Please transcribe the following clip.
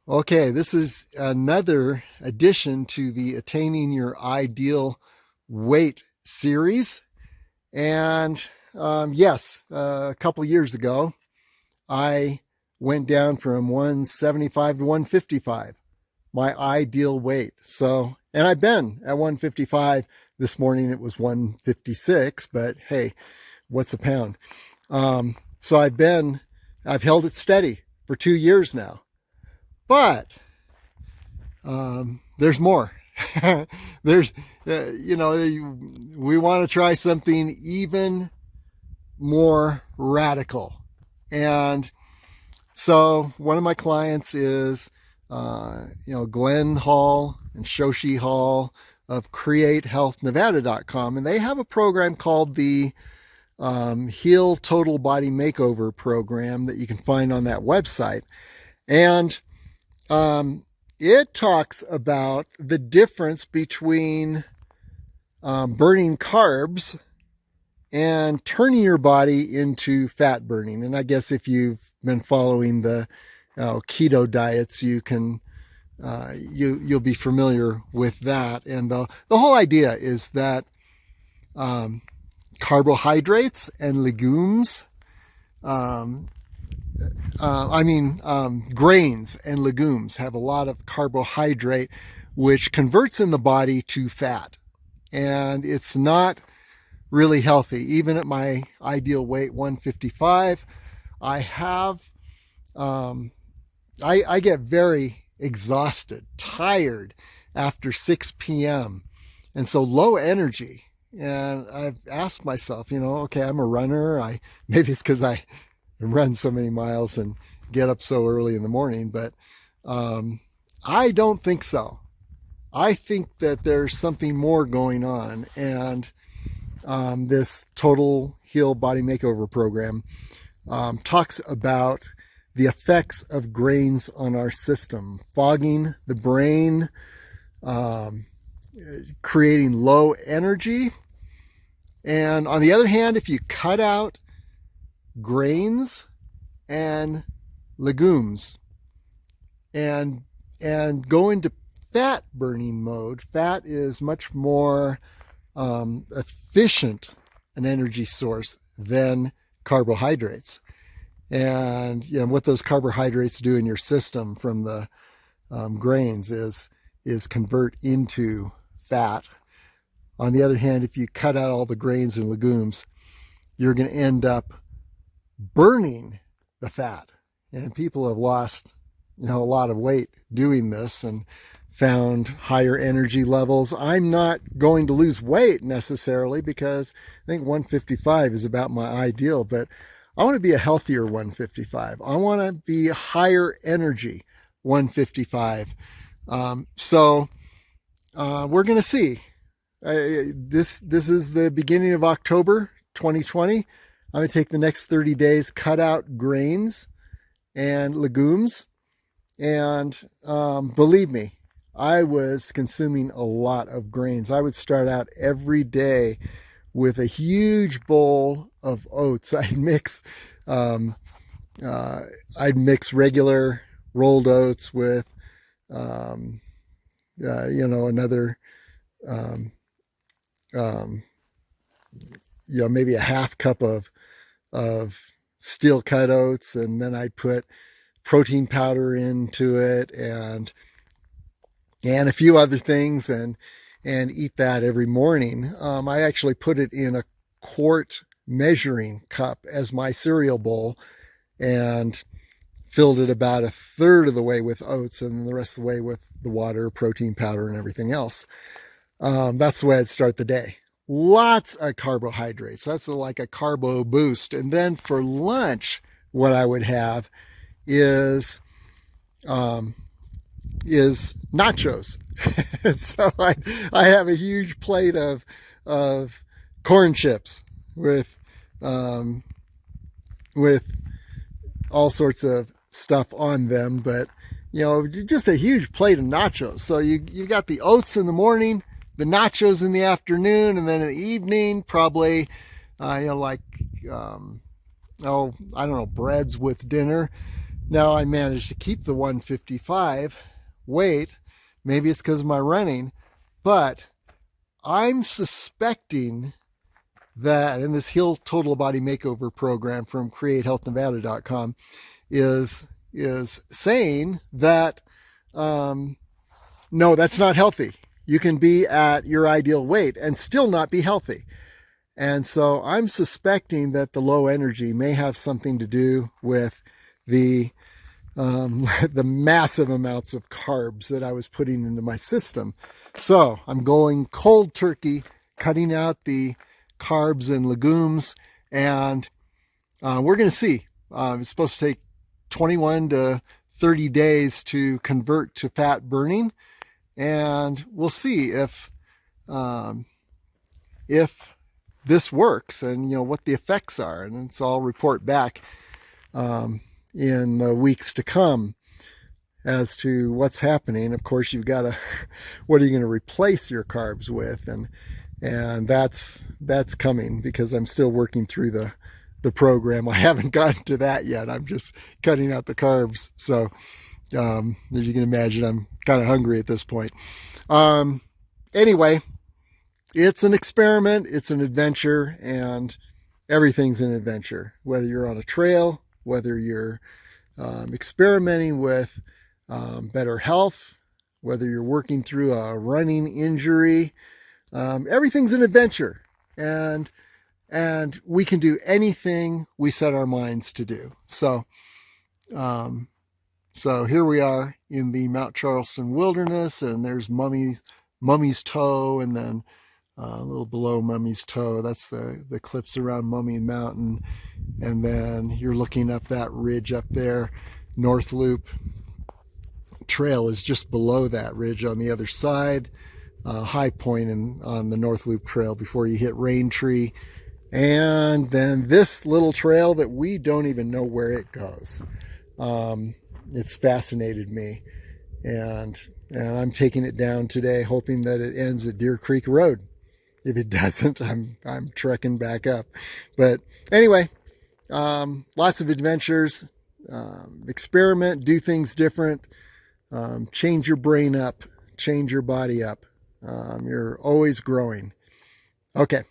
Okay, this is another addition to the Attaining Your Ideal Weight series. And yes, a couple years ago, I went down from 175 to 155, my ideal weight. So, and I've been at 155. This morning it was 156, but hey, what's a pound? So I've held it steady for 2 years now. But there's more. There's, we want to try something even more radical. And so one of my clients is, Glenn Hall and Shoshi Hall of CreateHealthNevada.com. And they have a program called the Heal Total Body Makeover program that you can find on that website. And it talks about the difference between burning carbs and turning your body into fat burning. And I guess if you've been following the keto diets, you can you'll be familiar with that. And the whole idea is that carbohydrates and legumes, grains and legumes have a lot of carbohydrate, which converts in the body to fat. And it's not really healthy. Even at my ideal weight, 155, I get very exhausted, tired after 6 p.m. And so low energy. And I've asked myself, okay, I'm a runner. Maybe it's because I run so many miles and get up so early in the morning, but I don't think so. I think that there's something more going on, and this Total Heal Body Makeover program talks about the effects of grains on our system, fogging the brain, creating low energy. And on the other hand, if you cut out grains and legumes and go into fat burning mode, fat is much more efficient an energy source than carbohydrates. And what those carbohydrates do in your system from the grains is convert into fat. On the other hand, if you cut out all the grains and legumes, you're going to end up burning the fat. And people have lost a lot of weight doing this and found higher energy levels. I'm not going to lose weight necessarily, because I think 155 is about my ideal, but I want to be a healthier 155. I want to be higher energy 155. So we're going to see. This is the beginning of October 2020. I'm going to take the next 30 days, cut out grains and legumes. And believe me, I was consuming a lot of grains. I would start out every day with a huge bowl of oats. I'd mix regular rolled oats with, another, maybe a half cup of steel cut oats, and then I'd put protein powder into it and a few other things, and eat that every morning. I actually put it in a quart measuring cup as my cereal bowl and filled it about a third of the way with oats and the rest of the way with the water, protein powder, and everything else. That's the way I'd start the day. Lots of carbohydrates. That's like a carbo boost. And then for lunch, what I would have is nachos. So I have a huge plate of corn chips with all sorts of stuff on them, but just a huge plate of nachos. So you got the oats in the morning, the nachos in the afternoon, and then in the evening, probably, breads with dinner. Now I managed to keep the 155 weight. Maybe it's because of my running, but I'm suspecting that, and this Heal Total Body Makeover program from createhealthnevada.com is saying that no, that's not healthy. You can be at your ideal weight and still not be healthy. And so I'm suspecting that the low energy may have something to do with the the massive amounts of carbs that I was putting into my system. So I'm going cold turkey, cutting out the carbs and legumes, and we're going to see. It's supposed to take 21 to 30 days to convert to fat burning, and we'll see if this works and what the effects are, and it's all report back in the weeks to come as to what's happening. Of course, you've got to, what are you going to replace your carbs with, and that's coming, because I'm still working through the program. I haven't gotten to that yet. I'm just cutting out the carbs. So as you can imagine, I'm kind of hungry at this point. Anyway, it's an experiment, it's an adventure, and everything's an adventure. Whether you're on a trail, whether you're experimenting with better health, whether you're working through a running injury, everything's an adventure. And we can do anything we set our minds to do. So here we are in the Mount Charleston wilderness, and there's Mummy's Toe, and then a little below Mummy's Toe, that's the cliffs around Mummy Mountain. And then you're looking up that ridge up there. North Loop Trail is just below that ridge on the other side. High point on the North Loop Trail before you hit Raintree. And then this little trail that we don't even know where it goes. It's fascinated me. And I'm taking it down today, hoping that it ends at Deer Creek Road. If it doesn't, I'm trekking back up. But anyway, lots of adventures. Experiment, do things different. Change your brain up, change your body up. You're always growing. Okay.